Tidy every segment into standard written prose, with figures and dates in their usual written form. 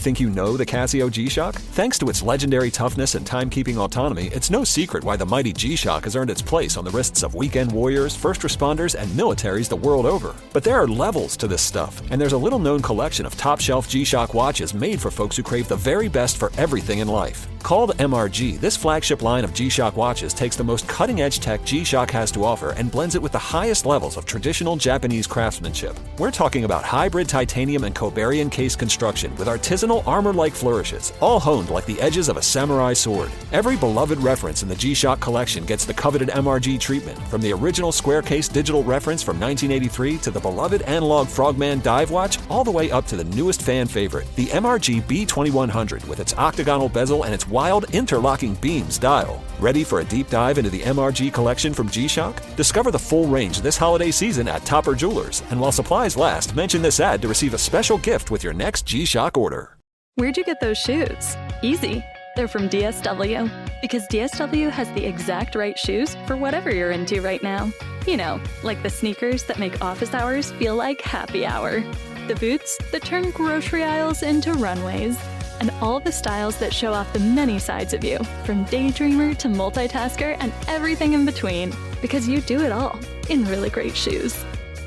think you know the Casio G-Shock? Thanks to its legendary toughness and timekeeping autonomy, it's no secret why the mighty G-Shock has earned its place on the wrists of weekend warriors, first responders, and militaries the world over. But there are levels to this stuff, and there's a little-known collection of top-shelf G-Shock watches made for folks who crave the very best for everything in life. Called MRG, this flagship line of G-Shock watches takes the most cutting-edge tech G-Shock has to offer and blends it with the highest levels of traditional Japanese craftsmanship. We're talking about hybrid titanium and Cobarian case construction with artisanal armor-like flourishes, all honed like the edges of a samurai sword. Every beloved reference in the G-Shock collection gets the coveted MRG treatment, from the original square case digital reference from 1983 to the beloved analog Frogman dive watch, all the way up to the newest fan favorite, the MRG B2100 with its octagonal bezel and its wild interlocking beams dial. Ready for a deep dive into the MRG collection from G-Shock? Discover the full range this holiday season at Topper Jewelers. And while supplies last, mention this ad to receive a special gift with your next G-Shock order. Where'd you get those shoes? Easy. They're from DSW. Because DSW has the exact right shoes for whatever you're into right now. You know, like the sneakers that make office hours feel like happy hour. The boots that turn grocery aisles into runways. And all the styles that show off the many sides of you, from daydreamer to multitasker and everything in between, because you do it all in really great shoes.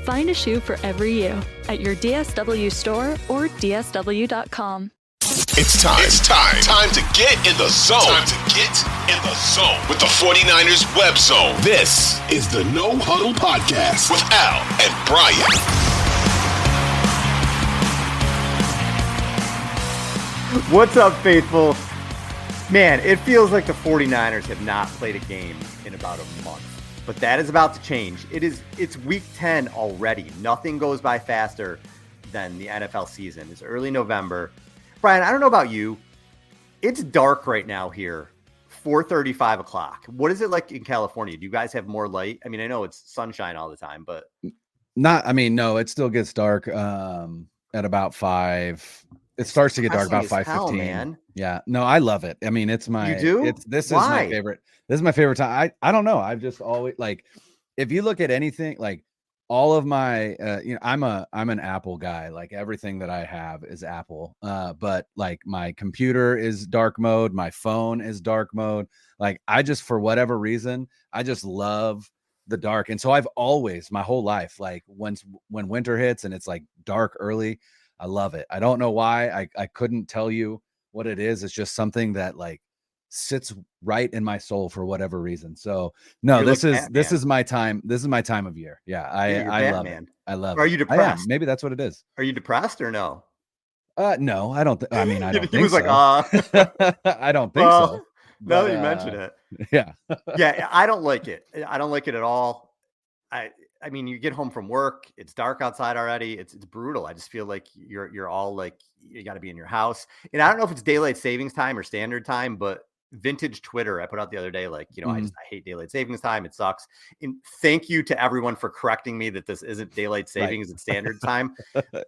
Find a shoe for every you at your DSW store or DSW.com. It's time to get in the zone. Time to get in the zone with the 49ers Web Zone. This is the No Huddle Podcast with Al and Brian. What's up, faithful? Man, it feels like the 49ers have not played a game in about a month. But that is about to change. It's week 10 already. Nothing goes by faster than the NFL season. It's early November. Brian, I don't know about you. It's dark right now here, 4:30, 5 o'clock. What is it like in California? Do you guys have more light? I mean, I know it's sunshine all the time, but... No, it still gets dark at about 5. It starts to get dark about 5:15. Man. Yeah. No, I love it. I mean, it's my. You do? This is my favorite. This is my favorite time. I don't know. I've just always like, if you look at anything, like all of my, I'm an Apple guy. Like everything that I have is Apple. But like my computer is dark mode. My phone is dark mode. Like I just, for whatever reason, I just love the dark. And so I've always, my whole life, like when winter hits and it's like dark early, I love it. I don't know why. I couldn't tell you what it is. It's just something that like sits right in my soul for whatever reason. So no, this is my time. This is my time of year. Yeah. I love it. I love it. Are you depressed? Maybe that's what it is. Are you depressed or no? No, I don't. I mean, I don't he think was so. Like, I don't think so. Now that you mention it. Yeah. Yeah. I don't like it. I don't like it at all. I mean, you get home from work, it's dark outside already. It's brutal. I just feel like you're all like, you got to be in your house. And I don't know if it's daylight savings time or standard time, but vintage Twitter, I put out the other day, like, I hate daylight savings time. It sucks. And thank you to everyone for correcting me that this isn't daylight savings and standard time.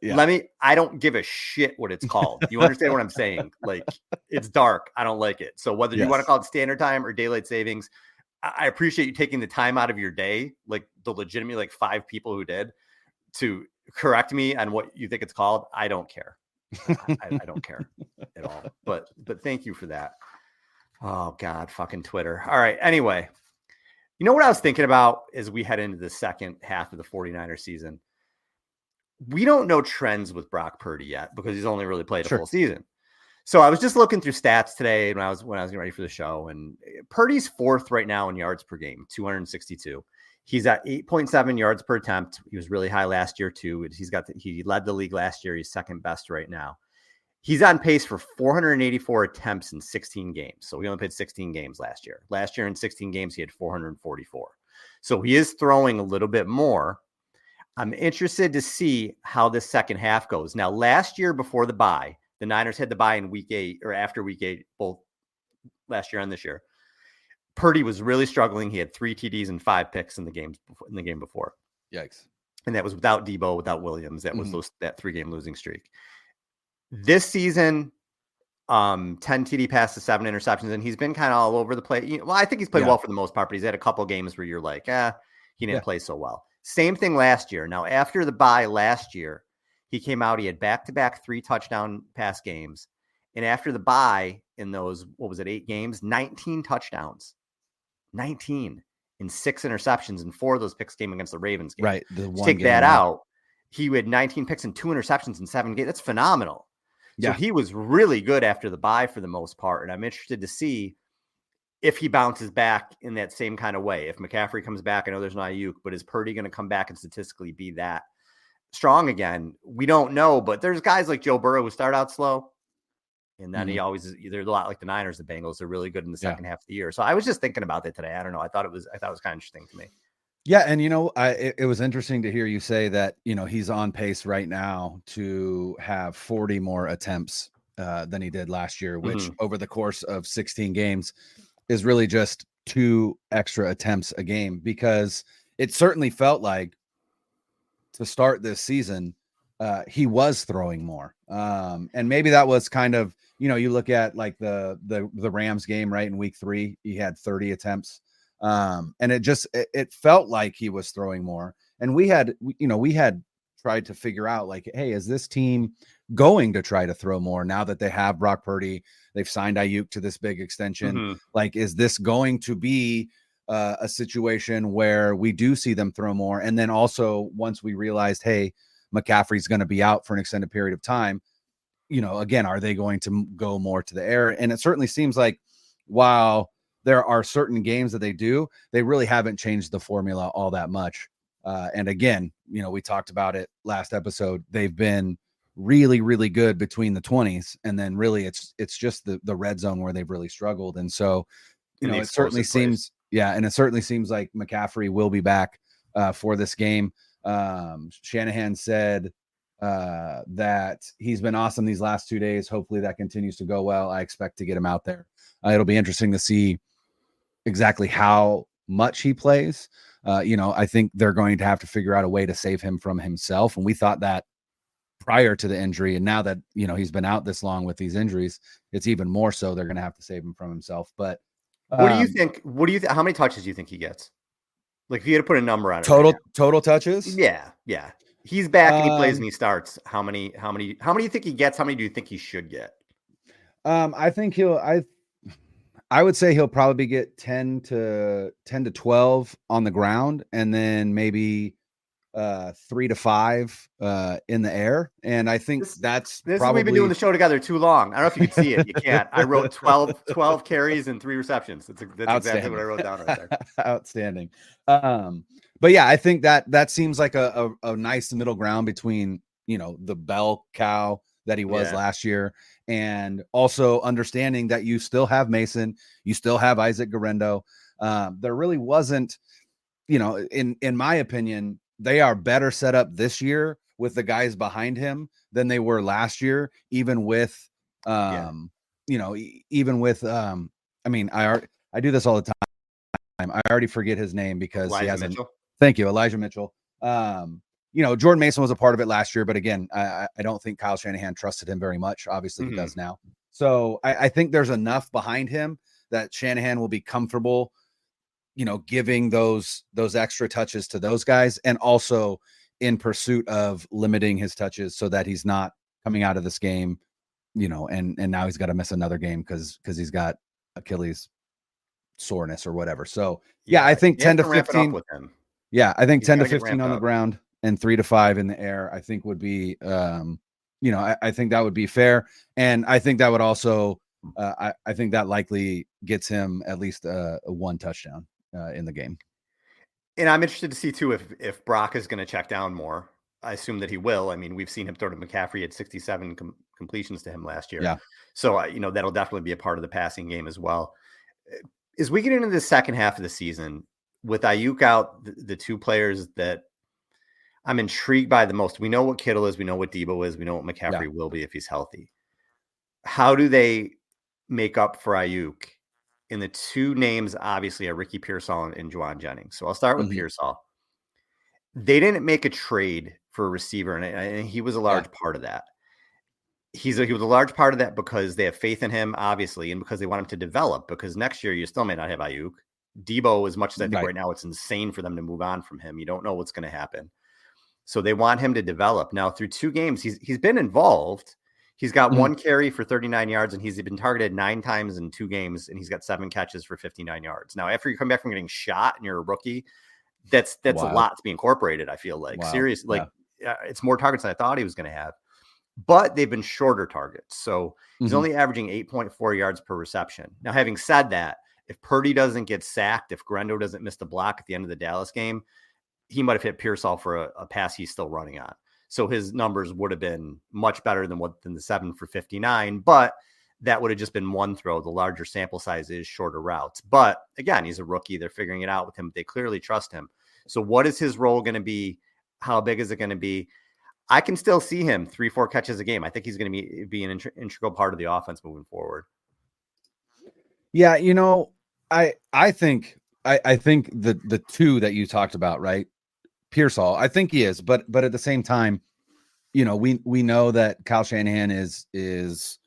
Yeah. I don't give a shit what it's called. You understand what I'm saying? Like, it's dark. I don't like it. So whether you want to call it standard time or daylight savings, I appreciate you taking the time out of your day, like the legitimately like 5 people who did, to correct me on what you think it's called. I don't care. I don't care at all. But thank you for that. Oh God, fucking Twitter. All right. Anyway, you know what I was thinking about as we head into the second half of the 49ers season? We don't know trends with Brock Purdy yet because he's only really played a full season. So I was just looking through stats today when I was getting ready for the show, and Purdy's 4th right now in yards per game, 262. He's at 8.7 yards per attempt. He was really high last year too. He led the league last year. He's second best right now. He's on pace for 484 attempts in 16 games. So he only played 16 games last year. Last year in 16 games, he had 444. So he is throwing a little bit more. I'm interested to see how this second half goes. Now, last year before the bye, the Niners had the bye in week 8 or after week 8, both last year and this year. Purdy was really struggling. He had 3 TDs and 5 picks in the game before. Yikes. And that was without Debo, without Williams. That was that 3-game losing streak. This season, 10 TD passes, 7 interceptions, and he's been kind of all over the place. Well, I think he's played well for the most part, but he's had a couple games where you're like, he didn't play so well. Same thing last year. Now, after the bye last year, he came out, he had back-to-back 3 touchdown pass games. And after the bye in those, 8 games, 19 touchdowns, 19 and 6 interceptions, and 4 of those picks came against the Ravens game. Right. The one take game, that out, he had 19 picks and 2 interceptions in 7 games. That's phenomenal. So he was really good after the bye for the most part. And I'm interested to see if he bounces back in that same kind of way. If McCaffrey comes back, I know there's no Aiyuk, but is Purdy going to come back and statistically be that strong again? We don't know, but there's guys like Joe Burrow who start out slow. And then he always is either a lot like the Niners, the Bengals are really good in the second half of the year. So I was just thinking about that today. I don't know. I thought it was kind of interesting to me. Yeah. And, it was interesting to hear you say that, he's on pace right now to have 40 more attempts than he did last year, which over the course of 16 games is really just 2 extra attempts a game, because it certainly felt like to start this season, he was throwing more. And maybe that was kind of, you look at like the Rams game, right? In week 3, he had 30 attempts. And it felt like he was throwing more. And we had tried to figure out like, hey, is this team going to try to throw more now that they have Brock Purdy? They've signed Aiyuk to this big extension. Like, is this going to be a situation where we do see them throw more? And then also once we realized, hey, McCaffrey's going to be out for an extended period of time, again, are they going to go more to the air? And it certainly seems like while there are certain games that they really haven't changed the formula all that much. And again, we talked about it last episode. They've been really, really good between the 20s. And then really it's just the red zone where they've really struggled. And so, it certainly seems, and it certainly seems like McCaffrey will be back for this game. Shanahan said that he's been awesome these last 2 days. Hopefully that continues to go well. I expect to get him out there. It'll be interesting to see exactly how much he plays. I think they're going to have to figure out a way to save him from himself. And we thought that prior to the injury. And now that, he's been out this long with these injuries, it's even more so they're going to have to save him from himself. But what do you think? How many touches do you think he gets? Like if you had to put a number on it. Total touches? Yeah. He's back and he plays and he starts. How many do you think he gets? How many do you think he should get? I think I would say he'll probably get 10 to 12 on the ground, and then maybe 3 to 5 in the air. And I think that's probably, we've been doing the show together too long. I don't know if you can see it. You can't. I wrote 12 carries and 3 receptions. That's exactly what I wrote down right there. Outstanding. But yeah, I think that seems like a nice middle ground between, the bell cow that he was last year, and also understanding that you still have Mason, you still have Isaac Guerrero. There really wasn't, in my opinion, they are better set up this year with the guys behind him than they were last year, even with, I mean, I do this all the time. I already forget his name because he hasn't. Mitchell. Thank you, Elijah Mitchell. Jordan Mason was a part of it last year, but again, I don't think Kyle Shanahan trusted him very much. Obviously he does now. So I think there's enough behind him that Shanahan will be comfortable, giving those extra touches to those guys, and also in pursuit of limiting his touches so that he's not coming out of this game, and now he's got to miss another game because he's got Achilles soreness or whatever. So I think 10 to 15 with him. Yeah, I think 10 to 15 on the ground and 3 to 5 in the air, I think would be, I think that would be fair. And I think that would also, I think that likely gets him at least a 1 touchdown in the game. And I'm interested to see too, if Brock is going to check down more. I assume that he will. I mean, we've seen him throw to McCaffrey at 67 completions to him last year. Yeah. So, that'll definitely be a part of the passing game as well. As we get into the second half of the season, with Aiyuk out, the 2 players that I'm intrigued by the most, we know what Kittle is, we know what Debo is, we know what McCaffrey will be if he's healthy. How do they make up for Aiyuk? And the 2 names, obviously, are Ricky Pearsall and Juwan Jennings. So I'll start with Pearsall. They didn't make a trade for a receiver, and he was a large part of that. He was a large part of that because they have faith in him, obviously, and because they want him to develop, because next year you still may not have Aiyuk. Debo, as much as I think right now it's insane for them to move on from him. You don't know what's going to happen. So they want him to develop. Now, through 2 games, he's been involved. He's got one carry for 39 yards, and he's been targeted 9 times in 2 games, and he's got 7 catches for 59 yards. Now, after you come back from getting shot and you're a rookie, that's a lot to be incorporated, I feel like. Seriously, it's more targets than I thought he was going to have. But they've been shorter targets. So he's only averaging 8.4 yards per reception. Now, having said that, if Purdy doesn't get sacked, if Grendo doesn't miss the block at the end of the Dallas game, he might have hit Pearsall for a pass he's still running on. So his numbers would have been much better than the 7 for 59. But that would have just been one throw. The larger sample size is shorter routes. But again, he's a rookie. They're figuring it out with him. They clearly trust him. So what is his role going to be? How big is it going to be? I can still see him 3-4 catches a game. I think he's going to be an integral part of the offense moving forward. Yeah, I think the 2 that you talked about, right? Pearsall, I think he is, but at the same time, we know that Kyle Shanahan is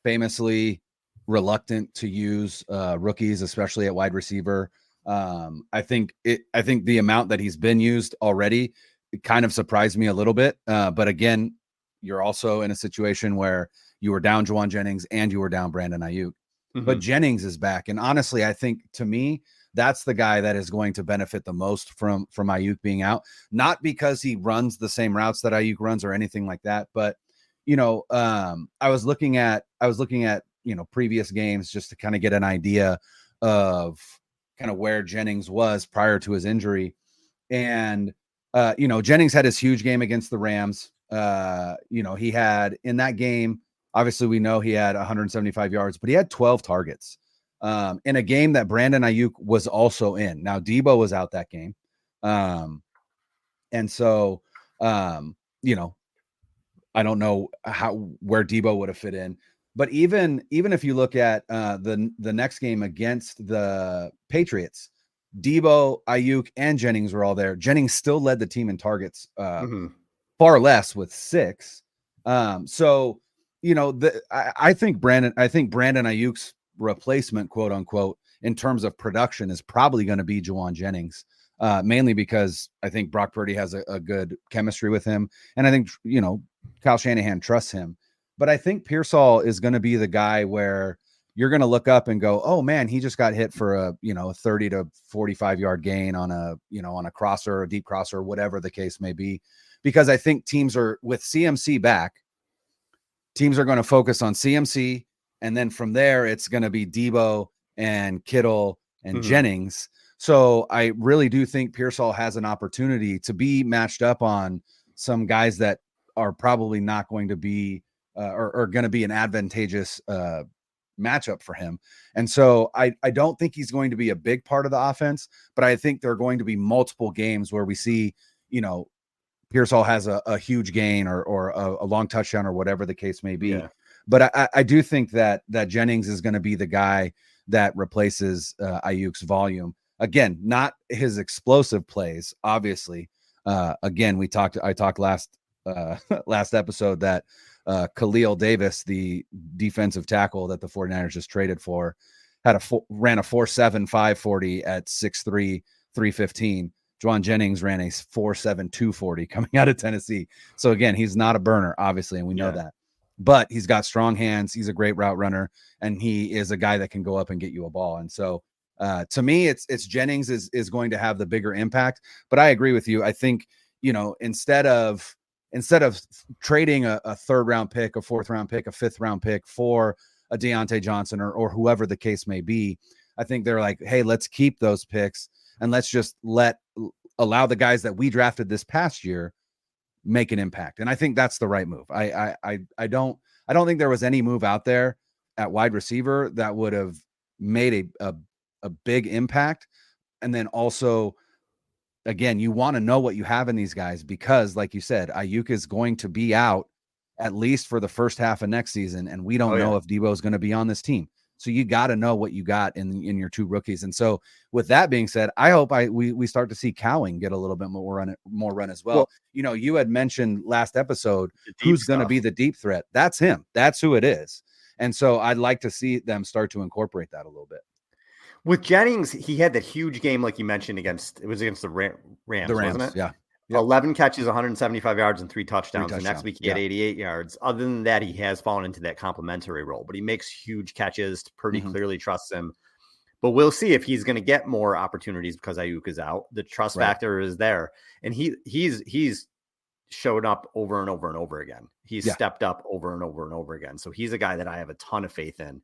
famously reluctant to use rookies, especially at wide receiver. I think the amount that he's been used already, it kind of surprised me a little bit. But again, you're also in a situation where you were down Juwan Jennings and you were down Brandon Aiyuk. But Jennings is back. And honestly, I think to me, that's the guy that is going to benefit the most from Aiyuk being out. Not because he runs the same routes that Aiyuk runs or anything like that. But, I was looking at, previous games just to kind of get an idea of kind of where Jennings was prior to his injury. And, Jennings had his huge game against the Rams. He had in that game, obviously we know he had 175 yards, but he had 12 targets in a game that Brandon Aiyuk was also in. Now Debo was out that game. And so, I don't know where Debo would have fit in, but even if you look at the next game against the Patriots, Debo, Aiyuk, and Jennings were all there. Jennings still led the team in targets, far less with 6. I think Brandon Aiyuk's replacement, quote unquote, in terms of production is probably going to be Juwan Jennings, mainly because I think Brock Purdy has a good chemistry with him. And I think, Kyle Shanahan trusts him, but I think Pearsall is going to be the guy where you're going to look up and go, oh man, he just got hit for a 30 to 45 yard gain on a crosser, a deep crosser, whatever the case may be. Because I think teams are, with CMC back, teams are going to focus on CMC. And then from there, it's going to be Debo and Kittle and Jennings. So I really do think Pearsall has an opportunity to be matched up on some guys that are probably not going to be or going to be an advantageous matchup for him. And so I don't think he's going to be a big part of the offense, but I think there are going to be multiple games where we see, Pearsall has a huge gain or a long touchdown or whatever the case may be. Yeah. But I do think that Jennings is going to be the guy that replaces Aiyuk's volume. Again, not his explosive plays, obviously. Again, I talked last episode that Khalil Davis, the defensive tackle that the 49ers just traded for, ran a 4.7 540 at 6'3", 315. Juwan Jennings ran a 4.7 240 coming out of Tennessee. So again, he's not a burner, obviously, and we know that. But he's got strong hands. He's a great route runner, and he is a guy that can go up and get you a ball. And so to me, it's Jennings is going to have the bigger impact. But I agree with you. I think, instead of trading a 3rd round pick, a 4th round pick, a 5th round pick for a Deontay Johnson or whoever the case may be, I think they're like, hey, let's keep those picks and let's just allow the guys that we drafted this past year make an impact. And I think that's the right move. I don't think there was any move out there at wide receiver that would have made a big impact. And then also, again, you want to know what you have in these guys because, like you said, Aiyuk is going to be out at least for the first half of next season, and we don't know if Debo is going to be on this team. So you got to know what you got in your 2 rookies. And so with that being said, I hope we start to see Cowing get a little bit more run as well. You had mentioned last episode who's going to be the deep threat. That's him. That's who it is. And so I'd like to see them start to incorporate that a little bit. With Jennings, he had that huge game, like you mentioned, against the Rams, wasn't it? Yeah. 11 catches, 175 yards, and 3 touchdowns. The next week he had 88 yards. Other than that, he has fallen into that complimentary role, but he makes huge catches. Purdy clearly trusts him. But we'll see if he's going to get more opportunities because Aiyuk is out. The trust factor is there. And he's showed up over and over and over again. He's stepped up over and over and over again. So he's a guy that I have a ton of faith in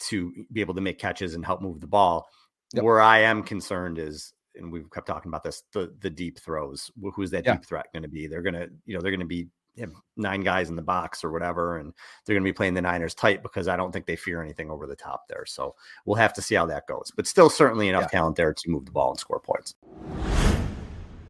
to be able to make catches and help move the ball. Where I am concerned is, and we've kept talking about this, the deep throws. Who's that deep threat going to be? They're going to be 9 guys in the box or whatever, and they're going to be playing the Niners tight because I don't think they fear anything over the top there. So we'll have to see how that goes. But still, certainly enough talent there to move the ball and score points.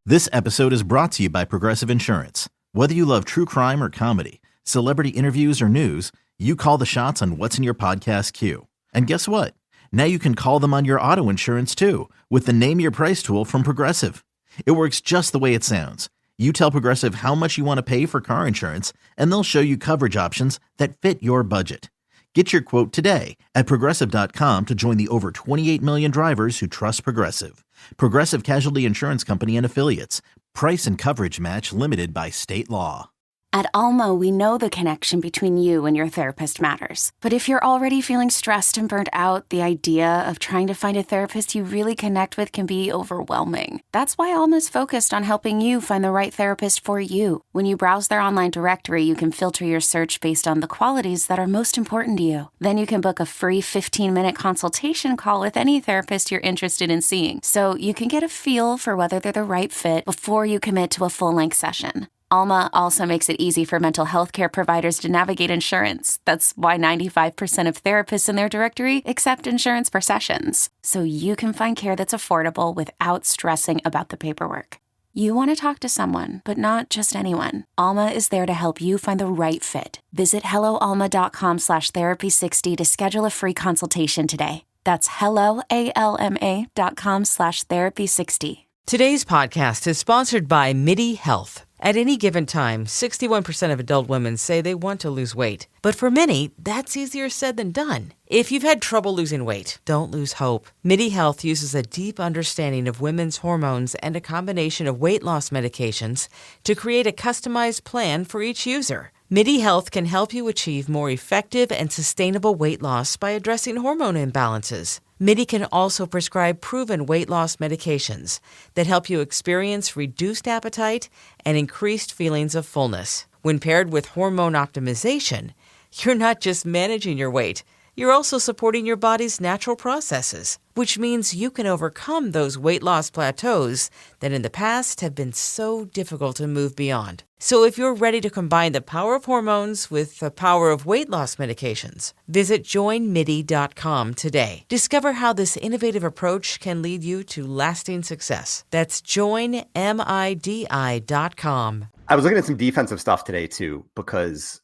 This episode is brought to you by Progressive Insurance. Whether you love true crime or comedy, celebrity interviews or news, you call the shots on what's in your podcast queue. And guess what? Now you can call them on your auto insurance too with the Name Your Price tool from Progressive. It works just the way it sounds. You tell Progressive how much you want to pay for car insurance, and they'll show you coverage options that fit your budget. Get your quote today at Progressive.com to join the over 28 million drivers who trust Progressive. Progressive Casualty Insurance Company and Affiliates. Price and coverage match limited by state law. At Alma, we know the connection between you and your therapist matters. But if you're already feeling stressed and burnt out, the idea of trying to find a therapist you really connect with can be overwhelming. That's why Alma's focused on helping you find the right therapist for you. When you browse their online directory, you can filter your search based on the qualities that are most important to you. Then you can book a free 15-minute consultation call with any therapist you're interested in seeing, so you can get a feel for whether they're the right fit before you commit to a full-length session. Alma also makes it easy for mental health care providers to navigate insurance. That's why 95% of therapists in their directory accept insurance for sessions. So you can find care that's affordable without stressing about the paperwork. You want to talk to someone, but not just anyone. Alma is there to help you find the right fit. Visit helloalma.com/therapy60 to schedule a free consultation today. That's helloalma.com/therapy60. Today's podcast is sponsored by MIDI Health. At any given time, 61% of adult women say they want to lose weight. But for many, that's easier said than done. If you've had trouble losing weight, don't lose hope. MIDI Health uses a deep understanding of women's hormones and a combination of weight loss medications to create a customized plan for each user. MIDI Health can help you achieve more effective and sustainable weight loss by addressing hormone imbalances. MIDI can also prescribe proven weight loss medications that help you experience reduced appetite and increased feelings of fullness. When paired with hormone optimization, you're not just managing your weight, you're also supporting your body's natural processes, which means you can overcome those weight loss plateaus that in the past have been so difficult to move beyond. So if you're ready to combine the power of hormones with the power of weight loss medications, visit joinmidi.com today. Discover how this innovative approach can lead you to lasting success. That's joinmidi.com. I was looking at some defensive stuff today too, because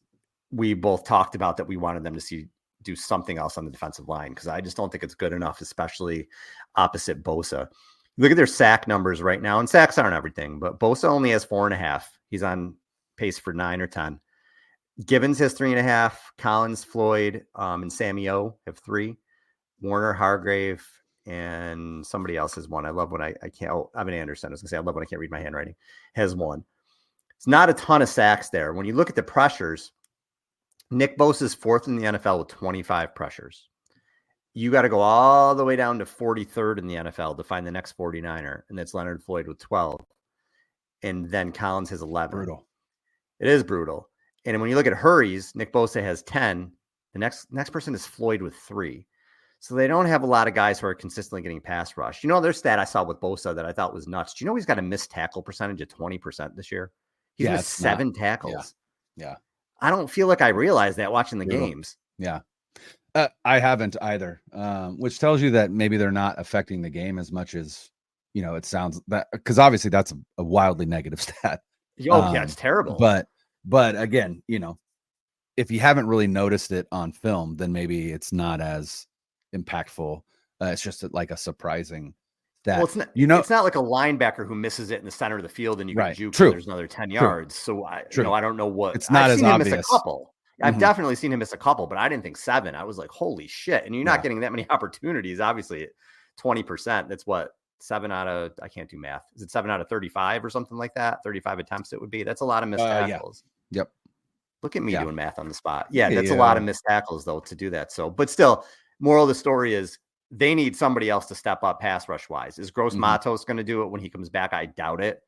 we both talked about that we wanted them to do something else on the defensive line, because I just don't think it's good enough, especially opposite Bosa. Look at their sack numbers right now, and sacks aren't everything, but Bosa only has 4.5. He's on pace for 9 or 10. Gibbons has 3.5. Collins, Floyd, and Sammy O have 3. Warner, Hargrave, and somebody else has 1. I love when I can't. Oh, Evan Anderson. I was gonna say I love when I can't read my handwriting. Has 1. It's not a ton of sacks there. When you look at the pressures, Nick Bosa is 4th in the NFL with 25 pressures. You got to go all the way down to 43rd in the NFL to find the next 49er, and that's Leonard Floyd with 12. And then Collins has 11. Brutal. It is brutal. And when you look at hurries, Nick Bosa has 10. The next person is Floyd with 3. So they don't have a lot of guys who are consistently getting pass rush. You know, there's stat I saw with Bosa that I thought was nuts. Do you know he's got a missed tackle percentage of 20% this year? He's missed 7 tackles. Yeah. I don't feel like I realized that watching the games. Yeah. I haven't either, which tells you that maybe they're not affecting the game as much as, it sounds that, because obviously that's a wildly negative stat. Yeah, it's terrible. But again, if you haven't really noticed it on film, then maybe it's not as impactful. It's just like a surprising stat. Well, it's not like a linebacker who misses it in the center of the field and you can juke and there's another 10 yards. So I don't know what. It's not as obvious. Miss a couple. I've definitely seen him miss a couple, but I didn't think 7. I was like, holy shit. And you're not getting that many opportunities. Obviously, 20%. That's what, I can't do math. Is it 7 out of 35 or something like that? 35 attempts it would be. That's a lot of missed tackles. Yeah. Yep. Look at me doing math on the spot. Yeah, that's a lot of missed tackles though to do that. So, but still, moral of the story is they need somebody else to step up pass rush wise. Is Gross Matos going to do it when he comes back? I doubt it.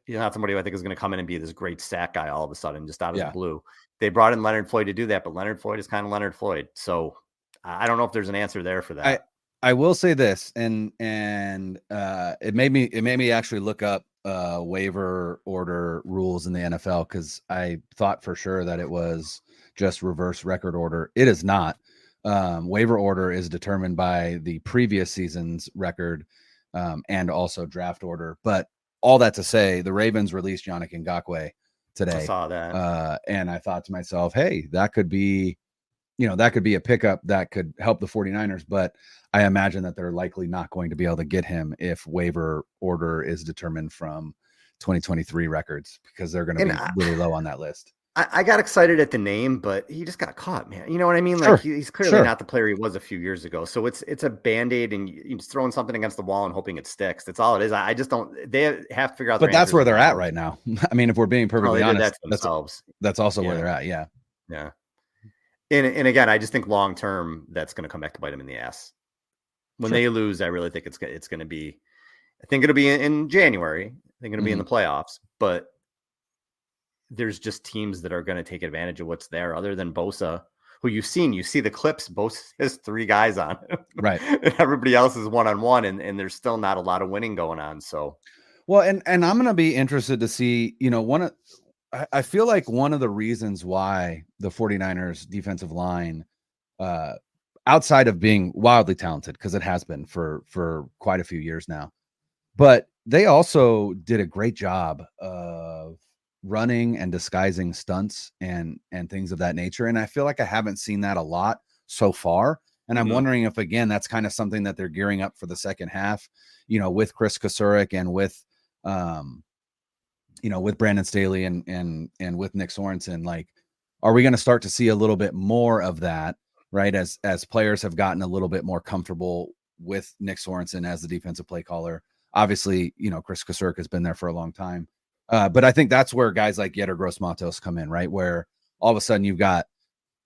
He's not somebody who I think is going to come in and be this great sack guy all of a sudden, just out of the blue. They brought in Leonard Floyd to do that, but Leonard Floyd is kind of Leonard Floyd. So I don't know if there's an answer there for that. I will say this, and it made me actually look up waiver order rules in the NFL, because I thought for sure that it was just reverse record order. It is not. Waiver order is determined by the previous season's record and also draft order. But all that to say, the Ravens released Yannick Ngakoue today. I saw that. And I thought to myself, hey, that could be a pickup that could help the 49ers, but I imagine that they're likely not going to be able to get him if waiver order is determined from 2023 records, because they're going to be really low on that list. I got excited at the name, but he just got caught, man. You know what I mean? Like he's clearly not the player he was a few years ago. So it's a Band-Aid, and you're just throwing something against the wall and hoping it sticks. That's all it is. I just don't. They have to figure out. But that's where they're at right now. I mean, if we're being perfectly honest, that's also where they're at. Yeah. Yeah. And again, I just think long term that's going to come back to bite them in the ass. When they lose, I really think it's going to be. I think it'll be in January. I think it'll be in the playoffs, but there's just teams that are going to take advantage of what's there, other than Bosa, who you see the clips. Bosa has 3 guys on him. Right. And everybody else is 1-on-1, and there's still not a lot of winning going on. So, well, and I'm going to be interested to see, I feel like one of the reasons why the 49ers defensive line, outside of being wildly talented, because it has been for quite a few years now, but they also did a great job of running and disguising stunts and things of that nature. And I feel like I haven't seen that a lot so far. And I'm wondering if, again, that's kind of something that they're gearing up for the second half, with Chris Kasurik and with Brandon Staley and with Nick Sorensen. Like, are we going to start to see a little bit more of that, right? As players have gotten a little bit more comfortable with Nick Sorensen as the defensive play caller. Obviously, Chris Kasurik has been there for a long time. But I think that's where guys like Yetur Gross-Matos come in, right? Where all of a sudden you've got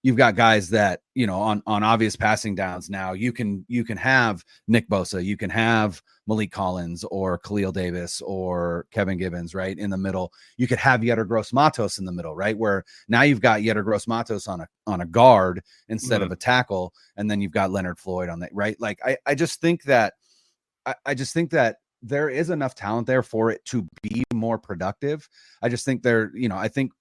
guys that, on obvious passing downs. Now you can have Nick Bosa, you can have Malik Collins or Khalil Davis or Kevin Gibbons, right? In the middle, you could have Yetur Gross-Matos in the middle, right? Where now you've got Yetur Gross-Matos on a guard instead of a tackle. And then you've got Leonard Floyd on that, right? Like, I just think that there is enough talent there for it to be more productive. I just think I think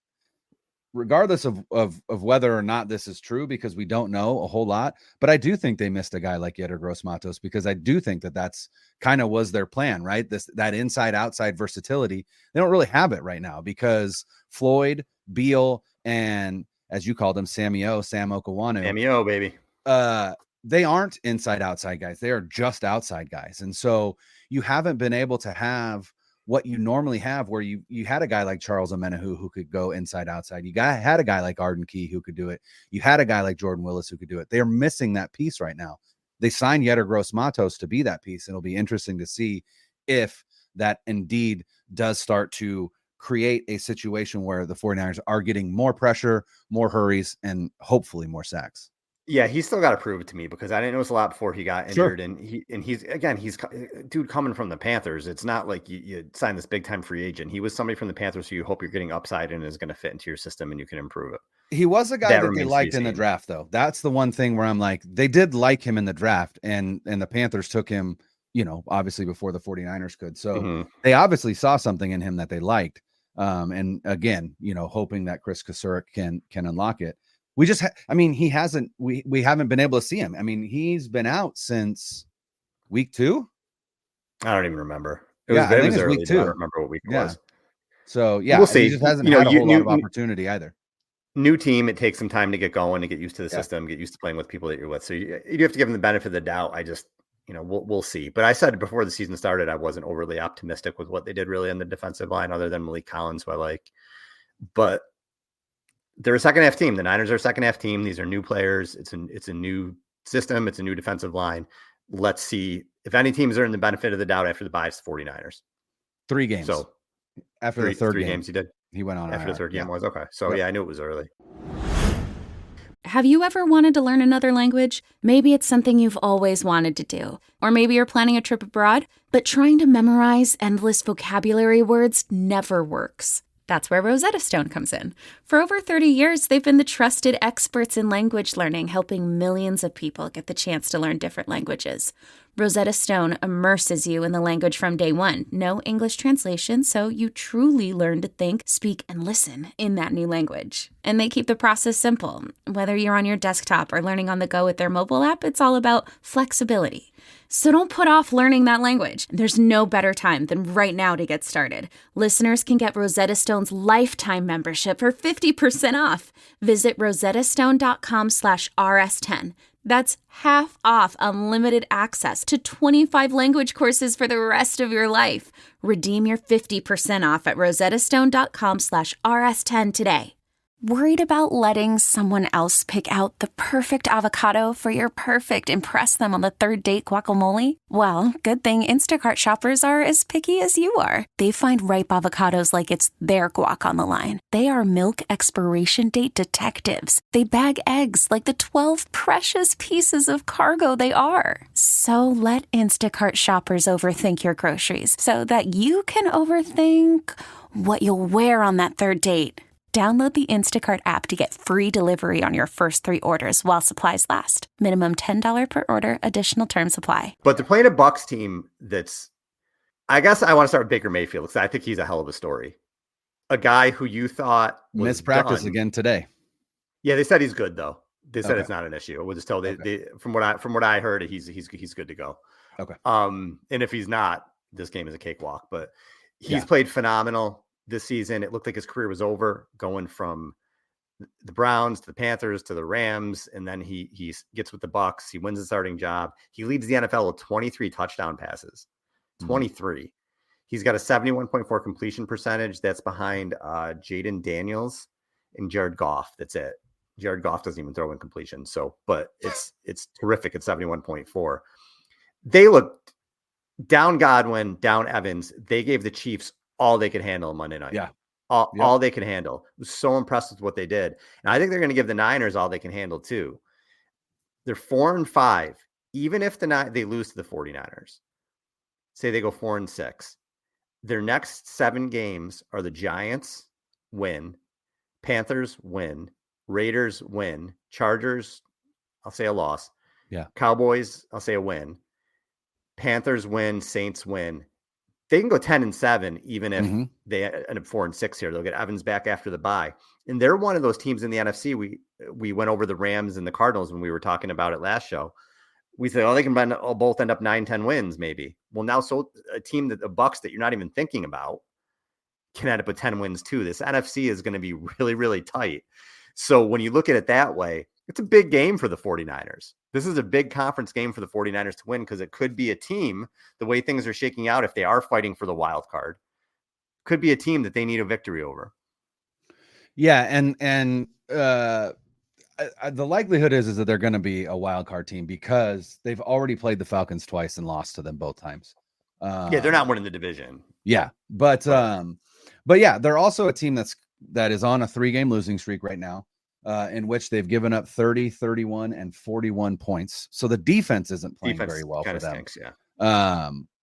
regardless of whether or not this is true, because we don't know a whole lot, but I do think they missed a guy like Yetur Gross-Matos, because I do think that's kind of was their plan, right? That inside outside versatility. They don't really have it right now, because Floyd, Beal, and as you called him, Sam Okawanu. Samio, baby. They aren't inside outside guys. They are just outside guys. And so you haven't been able to have what you normally have, where you had a guy like Charles Omenihu who could go inside outside. You had a guy like Arden Key who could do it. You had a guy like Jordan Willis who could do it. They're missing that piece right now. They signed Yetur Gross-Matos to be that piece. And it'll be interesting to see if that indeed does start to create a situation where the 49ers are getting more pressure, more hurries, and hopefully more sacks. Yeah, he's still got to prove it to me, because I didn't know this a lot before he got injured. Sure. And he's dude coming from the Panthers. It's not like you sign this big time free agent. He was somebody from the Panthers who you hope you're getting upside and is going to fit into your system and you can improve it. He was a guy that they liked in the draft, though. That's the one thing where I'm like, they did like him in the draft, and the Panthers took him, obviously before the 49ers could. So they obviously saw something in him that they liked. And again, hoping that Chris Kasurik can unlock it. We just, he hasn't, we haven't been able to see him. I mean, he's been out since week 2. I don't even remember. It was early, week 2. I don't remember what week it was. So yeah, we'll see. He just hasn't had a whole lot of opportunity either. New team, it takes some time to get going, to get used to the system, get used to playing with people that you're with. So you do have to give them the benefit of the doubt. I just, we'll see. But I said before the season started, I wasn't overly optimistic with what they did really on the defensive line, other than Malik Collins, who I like. But they're a second half team. The Niners are a second half team. These are new players. It's a new system. It's a new defensive line. Let's see if any teams are in the benefit of the doubt after the bye, it's the 49ers. 3 games. So after the third three game, games he did. he went on After IR. the third game was okay. So Yep. yeah, I knew it was early. Have you ever wanted to learn another language? Maybe it's something you've always wanted to do. Or maybe you're planning a trip abroad, but trying to memorize endless vocabulary words never works. That's where Rosetta Stone comes in. For over 30 years, they've been the trusted experts in language learning, helping millions of people get the chance to learn different languages. Rosetta Stone immerses you in the language from day one. No English translation, so you truly learn to think, speak, and listen in that new language. And they keep the process simple. Whether you're on your desktop or learning on the go with their mobile app, it's all about flexibility. So don't put off learning that language. There's no better time than right now to get started. Listeners can get Rosetta Stone's lifetime membership for 50% off. Visit rosettastone.com/rs10. That's half off unlimited access to 25 language courses for the rest of your life. Redeem your 50% off at rosettastone.com/rs10 today. Worried about letting someone else pick out the perfect avocado for your perfect impress them on the third date guacamole? Well, good thing Instacart shoppers are as picky as you are. They find ripe avocados like it's their guac on the line. They are milk expiration date detectives. They bag eggs like the 12 precious pieces of cargo they are. So let Instacart shoppers overthink your groceries so that you can overthink what you'll wear on that third date. Download the Instacart app to get free delivery on your first 3 orders while supplies last. Minimum $10 per order. Additional terms apply. But they're playing a Bucs team that's, I guess I want to start with Baker Mayfield because I think he's a hell of a story. A guy who you thought was missed practice done. again today. Yeah, they said he's good though. They said Okay. it's not an issue. We'll just tell they from what I heard, he's good to go. Okay. And if he's not, this game is a cakewalk. But he's played phenomenal this season. It looked like his career was over, going from the Browns to the Panthers to the Rams, and then he gets with the Bucs. He wins the starting job. He leads the NFL with 23 touchdown passes. 23. He's got a 71.4 completion percentage. That's behind Jaden Daniels and Jared Goff. That's it. Jared Goff doesn't even throw in completion. So, but it's terrific at 71.4. They looked down Godwin, down Evans. They gave the Chiefs all they could handle on Monday night. Yeah. All they could handle. I was so impressed with what they did. And I think they're going to give the Niners all they can handle too. They're 4-5. Even if they lose to the 49ers, say they go 4-6, their next 7 games are the Giants win, Panthers win, Raiders win, Chargers, I'll say a loss. Yeah. Cowboys, I'll say a win. Panthers win, Saints win. They can go 10-7, even if they end up 4-6 here. They'll get Evans back after the bye. And they're one of those teams in the NFC. We went over the Rams and the Cardinals when we were talking about it last show. We said, they can both end up 9-10 wins, maybe. Well, now so a team that the Bucs that you're not even thinking about can end up with 10 wins too. This NFC is going to be really, really tight. So when you look at it that way, it's a big game for the 49ers. This is a big conference game for the 49ers to win because it could be a team, the way things are shaking out, if they are fighting for the wild card, could be a team that they need a victory over. Yeah. And the likelihood is that they're going to be a wild card team because they've already played the Falcons twice and lost to them both times. Yeah, they're not winning the division. Yeah. But yeah, they're also a team that is on a 3-game losing streak right now. In which they've given up 30, 31, and 41 points. So the defense isn't playing very well for them. Stinks, yeah.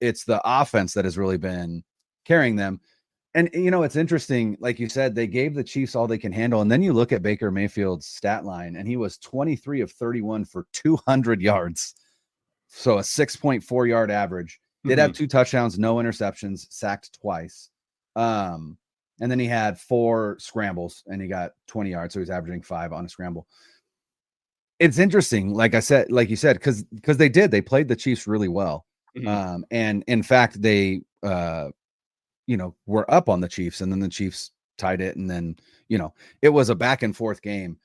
It's the offense that has really been carrying them. And, it's interesting. Like you said, they gave the Chiefs all they can handle. And then you look at Baker Mayfield's stat line, and he was 23 of 31 for 200 yards. So a 6.4 yard average. Did have 2 touchdowns, no interceptions, sacked twice. And then he had 4 scrambles and he got 20 yards. So he's averaging 5 on a scramble. It's interesting. Like you said, because they played the Chiefs really well. And in fact, they, were up on the Chiefs and then the Chiefs tied it. And then, it was a back and forth game.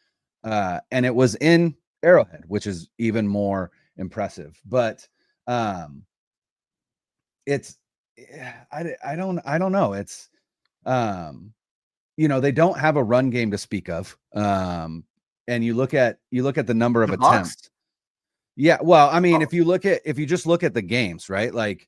And it was in Arrowhead, which is even more impressive. But it's, I don't know. It's, they don't have a run game to speak of. And you look at the number of attempts. Yeah. Well, I mean, if you just look at the games, right? Like,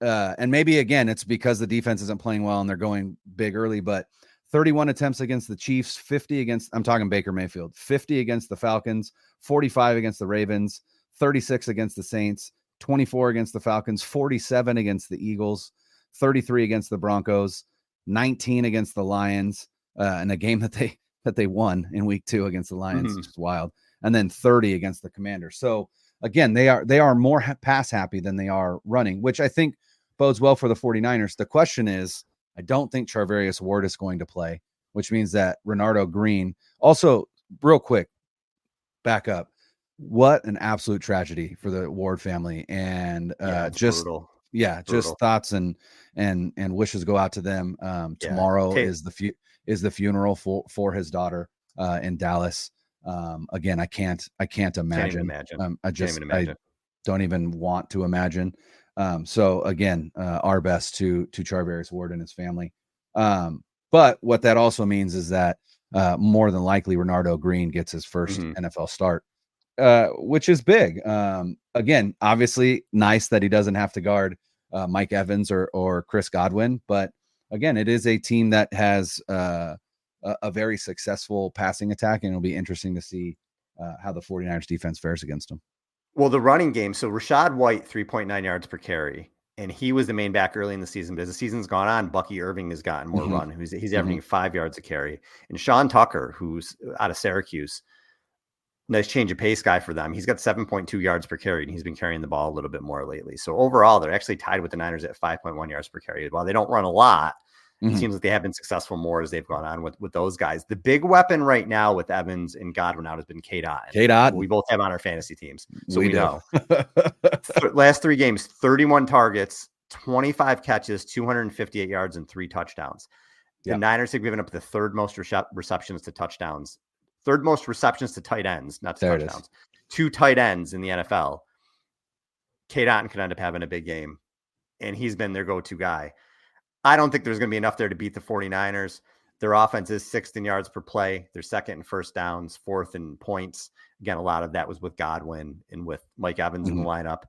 and maybe again, it's because the defense isn't playing well and they're going big early, but 31 attempts against the Chiefs, 50 against, I'm talking Baker Mayfield, 50 against the Falcons, 45 against the Ravens, 36 against the Saints, 24 against the Falcons, 47 against the Eagles, 33 against the Broncos, 19 against the Lions, in a game that they won in week 2 against the Lions, which is wild. And then 30 against the Commanders. So again, they are more pass happy than they are running, which I think bodes well for the 49ers. The question is, I don't think Charvarius Ward is going to play, which means that Renardo Green also, real quick, back up. What an absolute tragedy for the Ward family. And just brutal. Just thoughts and wishes go out to them. Tomorrow is the funeral for his daughter in Dallas. Again, I can't imagine. I don't even want to imagine. So again, our best to Charvarius Ward and his family. But what that also means is that more than likely Renardo Green gets his first NFL start, which is big. Again, obviously nice that he doesn't have to guard Mike Evans or Chris Godwin, but again, it is a team that has a very successful passing attack, and it'll be interesting to see how the 49ers defense fares against them. Well, the running game, so Rashad White, 3.9 yards per carry, and he was the main back early in the season, but as the season's gone on, Bucky Irving has gotten more run. He's averaging 5 yards a carry. And Sean Tucker, who's out of Syracuse, nice change of pace guy for them. He's got 7.2 yards per carry, and he's been carrying the ball a little bit more lately. So overall, they're actually tied with the Niners at 5.1 yards per carry. While they don't run a lot, it seems like they have been successful more as they've gone on with those guys. The big weapon right now with Evans and Godwin out has been Cade Otton. We both have on our fantasy teams, so we know. Last 3 games, 31 targets, 25 catches, 258 yards, and 3 touchdowns. The Niners have given up the third most receptions to touchdowns, third most receptions to tight ends, not to touchdowns. 2 tight ends in the NFL. Cade Otton could end up having a big game, and he's been their go-to guy. I don't think there's going to be enough there to beat the 49ers. Their offense is 6th in yards per play. They're 2nd in first downs, 4th in points. Again, a lot of that was with Godwin and with Mike Evans in the lineup.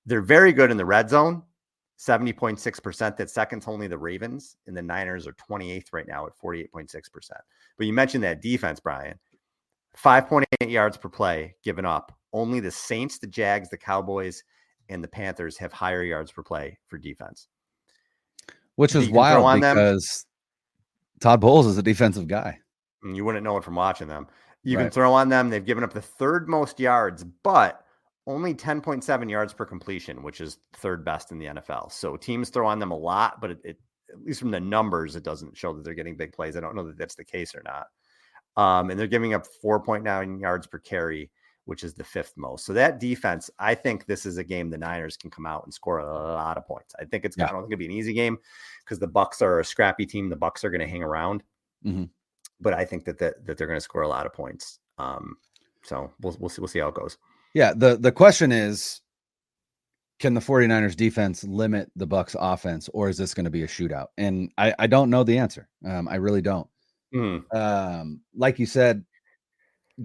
They're very good in the red zone, 70.6%. That's second to only the Ravens, and the Niners are 28th right now at 48.6%. But you mentioned that defense, Brian. 5.8 yards per play given up. Only the Saints, the Jags, the Cowboys, and the Panthers have higher yards per play for defense. Which is wild because Todd Bowles is a defensive guy. You wouldn't know it from watching them. You can throw on them. They've given up the 3rd most yards, but only 10.7 yards per completion, which is 3rd best in the NFL. So teams throw on them a lot, but it at least from the numbers, it doesn't show that they're getting big plays. I don't know that that's the case or not. And they're giving up 4.9 yards per carry, which is the 5th most. So that defense, I think this is a game the Niners can come out and score a lot of points. I think I don't think it'll be an easy game because the Bucs are a scrappy team. The Bucs are going to hang around, but I think that they're going to score a lot of points. So we'll see how it goes. Yeah. The question is, can the 49ers defense limit the Bucs offense, or is this going to be a shootout? And I don't know the answer. I really don't. Like you said,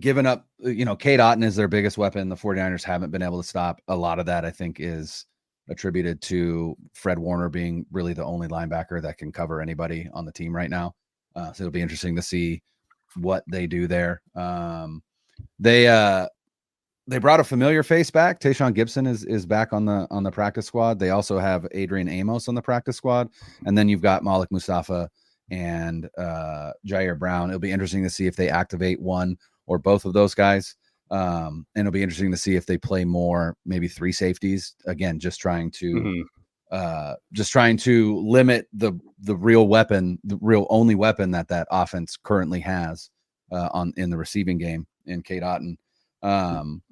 given up, Cade Otton is their biggest weapon. The 49ers haven't been able to stop. A lot of that, I think, is attributed to Fred Warner being really the only linebacker that can cover anybody on the team right now. So it'll be interesting to see what they do there. They brought a familiar face back. Tayshaun Gibson is back on the practice squad. They also have Adrian Amos on the practice squad. And then you've got Malik Mustafa and Jair Brown. It'll be interesting to see if they activate one or both of those guys. And it'll be interesting to see if they play more, maybe 3 safeties. Again, just trying to limit the real weapon, the real only weapon that offense currently has in the receiving game in Cade Otton.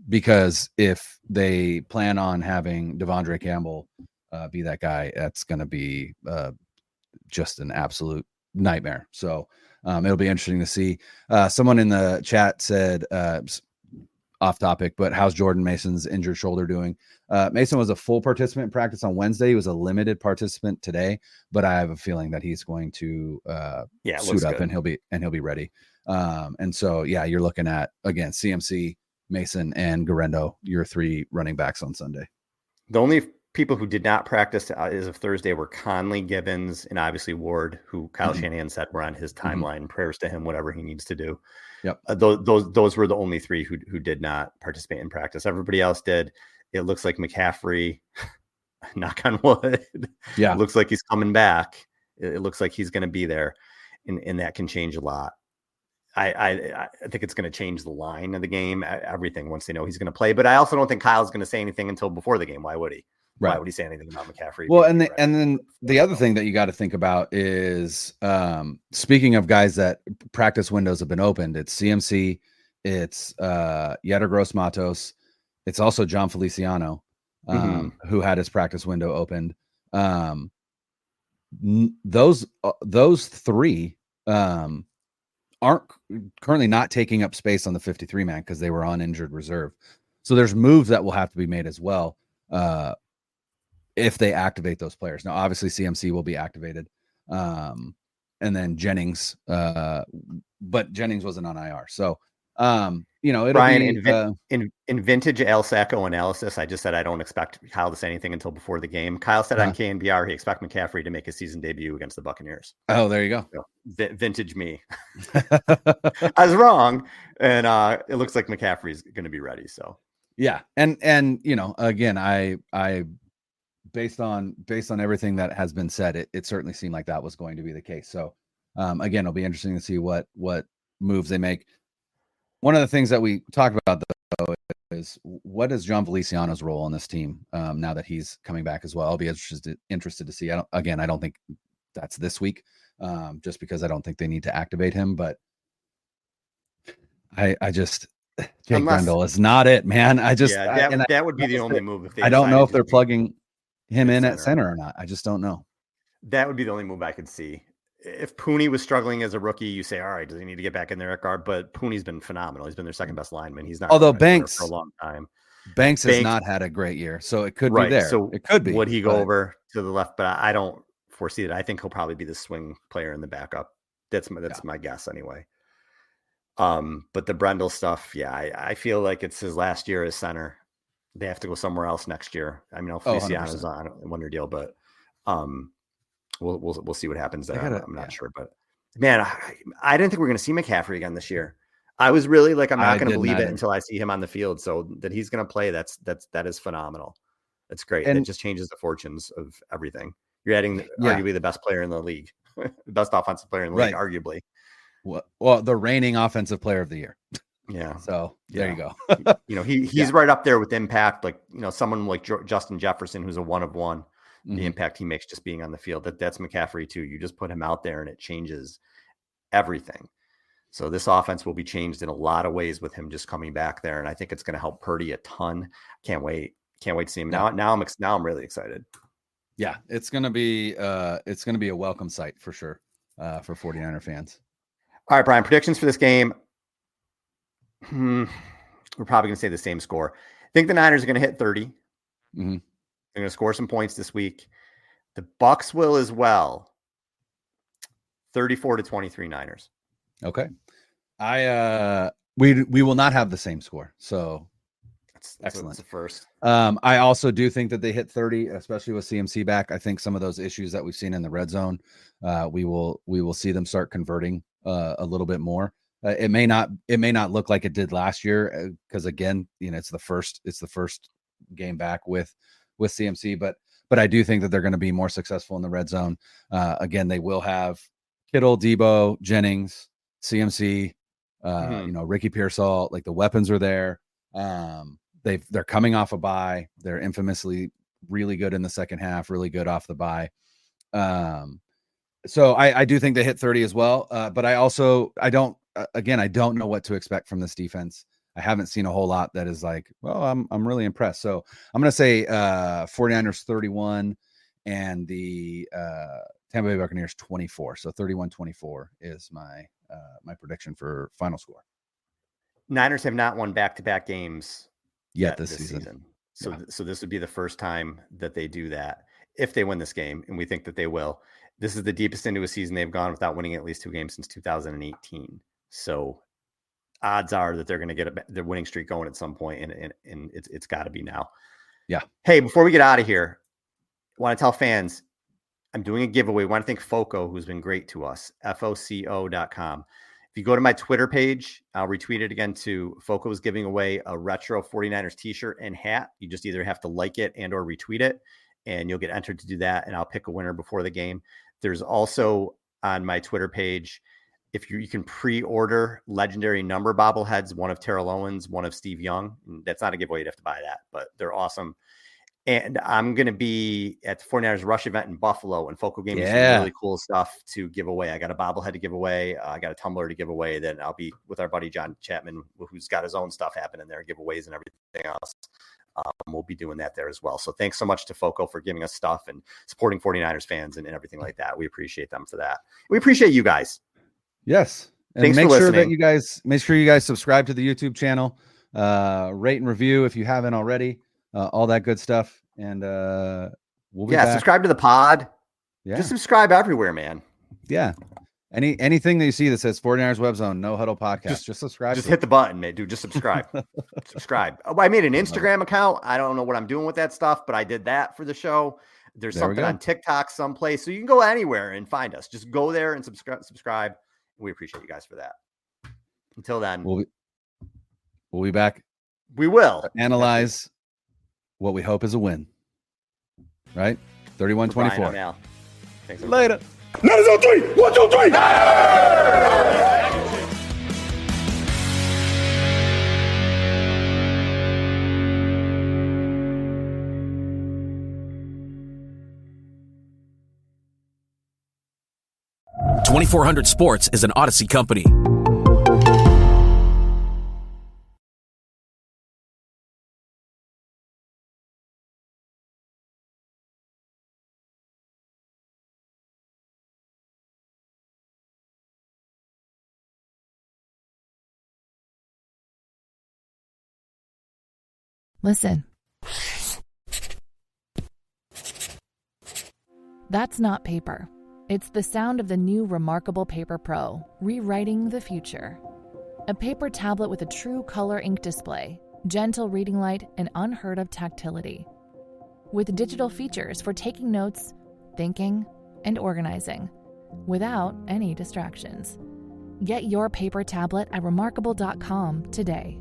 Because if they plan on having Devondre Campbell be that guy, that's going to be just an absolute nightmare. So it'll be interesting to see. Someone in the chat said, off topic, but how's Jordan Mason's injured shoulder doing? Mason was a full participant in practice on Wednesday. He was a limited participant today, but I have a feeling that he's going to suit up and he'll be ready. And so, you're looking at, again, CMC, Mason and Garendo, your 3 running backs on Sunday. The only people who did not practice as of Thursday were Conley, Gibbons, and obviously Ward, who Kyle Shanahan said were on his timeline. Prayers to him, whatever he needs to do. Yep. Those were the only 3 who did not participate in practice. Everybody else did. It looks like McCaffrey, knock on wood. Yeah. It looks like he's coming back. It looks like he's going to be there, and that can change a lot. I think it's going to change the line of the game, everything, once they know he's going to play. But I also don't think Kyle's going to say anything until before the game. Why would he? Right. Why would he say anything about McCaffrey? Well, and then the other thing that you got to think about is, speaking of guys that practice windows have been opened, it's CMC, it's Yetur Gross-Matos, it's also John Feliciano, who had his practice window opened. Those 3 aren't currently not taking up space on the 53 man because they were on injured reserve. So there's moves that will have to be made as well if they activate those players. Now, obviously CMC will be activated, and then Jennings, but Jennings wasn't on IR. So, it'll Brian, be in vintage El Sacco analysis, I just said I don't expect Kyle to say anything until before the game. Kyle said on KNBR he expect McCaffrey to make his season debut against the Buccaneers. Oh, there you go. So, vintage me. I was wrong, and it looks like McCaffrey's going to be ready. So yeah, and again, I based on everything that has been said, it certainly seemed like that was going to be the case. So again, it'll be interesting to see what moves they make. One of the things that we talk about, though, is what is John Feliciano's role on this team now that he's coming back as well. I'll be interested to see. I don't think that's this week, just because I don't think they need to activate him. But I just Jake Brendel is not it, man. That would be the only move. If they I don't know if they're plugging him in at center or not. I just don't know. That would be the only move I could see. If Pooney was struggling as a rookie, you say, all right, does he need to get back in there at guard? But Pooney's been phenomenal. He's been their second best lineman. He's not. Although Banks for a long time. Banks has not had a great year, so it could be there. So it could be. Would he go over to the left? But I don't foresee it. I think he'll probably be the swing player in the backup. That's my guess anyway. But the Brendel stuff, I feel like it's his last year as center. They have to go somewhere else next year. I mean, Feliciano's on a one-year deal, but we'll see what happens there. I'm not sure, but man, I didn't think we were going to see McCaffrey again this year. I was really like, I'm not going to believe it until I see him on the field. So that he's going to play, that is phenomenal. That's great. And it just changes the fortunes of everything. You're adding arguably the best player in the league, the best offensive player in the league, arguably. Well, the reigning offensive player of the year. Yeah. So there you go. He's right up there with impact. Like, someone like Justin Jefferson, who's a 1 of 1. The impact he makes just being on the field. That's McCaffrey too. You just put him out there and it changes everything. So this offense will be changed in a lot of ways with him just coming back there. And I think it's going to help Purdy a ton. Can't wait to see him. Now I'm really excited. Yeah, it's going to be a welcome sight for sure for 49er fans. All right, Brian, predictions for this game. We're probably going to say the same score. I think the Niners are going to hit 30. Mm-hmm. They're going to score some points this week. The Bucs will as well. 34-23 Niners. Okay. We will not have the same score. So that's excellent. The first. I also do think that they hit 30, especially with CMC back. I think some of those issues that we've seen in the red zone, we will see them start converting a little bit more. It may not look like it did last year because again, it's the first game back with CMC, but I do think that they're going to be more successful in the red zone. Again, they will have Kittle, Debo, Jennings, CMC, Ricky Pearsall. Like the weapons are there. They're coming off a bye. They're infamously really good in the second half, really good off the bye. So I do think they hit 30 as well. But I don't know what to expect from this defense. I haven't seen a whole lot that is like, well, I'm really impressed. So I'm going to say 49ers 31 and the Tampa Bay Buccaneers 24. So 31-24 is my prediction for final score. Niners have not won back-to-back games yet this season. So this would be the first time that they do that if they win this game, and we think that they will. This is the deepest into a season they've gone without winning at least 2 games since 2018. So odds are that they're going to get the winning streak going at some point, and it's got to be now. Yeah. Hey, before we get out of here, I want to tell fans I'm doing a giveaway. I want to thank Foco, who's been great to us, FOCO.com. If you go to my Twitter page, I'll retweet it again too. Foco is giving away a retro 49ers t-shirt and hat. You just either have to like it and or retweet it, and you'll get entered to do that, and I'll pick a winner before the game. There's also on my Twitter page, if you can pre-order legendary number bobbleheads, one of Terrell Owens, one of Steve Young. That's not a giveaway. You'd have to buy that, but they're awesome. And I'm going to be at the 49ers Rush event in Buffalo, and Foco gave me some really cool stuff to give away. I got a bobblehead to give away. I got a tumbler to give away. Then I'll be with our buddy John Chapman, who's got his own stuff happening there, giveaways and everything else. We'll be doing that there as well. So thanks so much to Foco for giving us stuff and supporting 49ers fans and everything like that. We appreciate them for that. We appreciate you guys. Yes. And Thanks make for sure listening. that make sure you guys subscribe to the YouTube channel, rate and review if you haven't already, all that good stuff. And we'll be back. Subscribe to the pod. Yeah. Just subscribe everywhere, man. Yeah. Anything that you see that says 49ers Web Zone, No Huddle Podcast, just subscribe. Just hit the button, man, dude. Just subscribe. Subscribe. Oh, I made an Instagram account. I don't know what I'm doing with that stuff, but I did that for the show. There's something on TikTok someplace. So you can go anywhere and find us. Just go there and subscribe. We appreciate you guys for that. Until then, we'll be back. We will analyze what we hope is a win. Right? 31-24. Thanks. Later. 9-0-3. 1-2-3. .2400 Sports is an Odyssey company. Listen. That's not paper. It's the sound of the new Remarkable Paper Pro, rewriting the future. A paper tablet with a true color ink display, gentle reading light, and unheard of tactility. With digital features for taking notes, thinking, and organizing, without any distractions. Get your paper tablet at remarkable.com today.